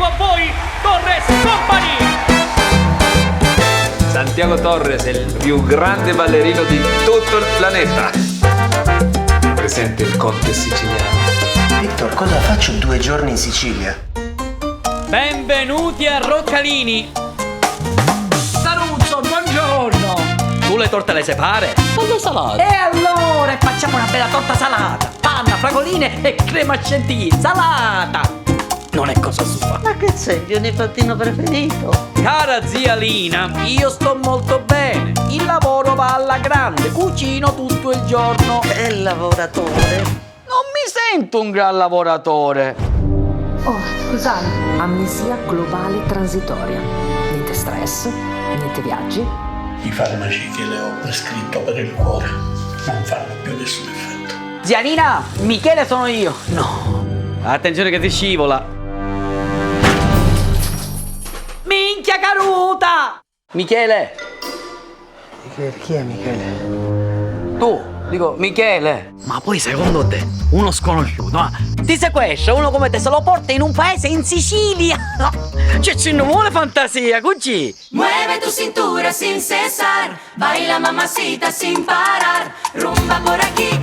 ecco a voi Torres Company! Santiago Torres è il più grande ballerino di tutto il pianeta. Presente il conte siciliano. Victor, cosa faccio 2 giorni in Sicilia? Benvenuti a Roccalini! Saruzzo, buongiorno! Tu le torte le sai fare? Con le salate. E allora facciamo una bella torta salata! Panna, fragoline e crema chantilly! Salata! Non è cosa sua. Ma che sei, il mio nipotino preferito? Cara zia Lina, io sto molto bene. Il lavoro va alla grande, cucino tutto il giorno. Che lavoratore. Non mi sento un gran lavoratore. Oh, scusate. Amnesia globale transitoria. Niente stress, niente viaggi. I farmaci che le ho prescritto per il cuore non fanno più nessun effetto. Zia Lina, Michele sono io. No. Attenzione che ti scivola. Minchia caruta! Michele! Chi è Michele? Tu, dico Michele. Ma poi secondo te, uno sconosciuto, ti sequestra uno come te, se lo porta in un paese in Sicilia? Cioè, ci non vuole fantasia, così. Mueve tu cintura sin cesar, baila mamacita sin parar, rumba por aquí,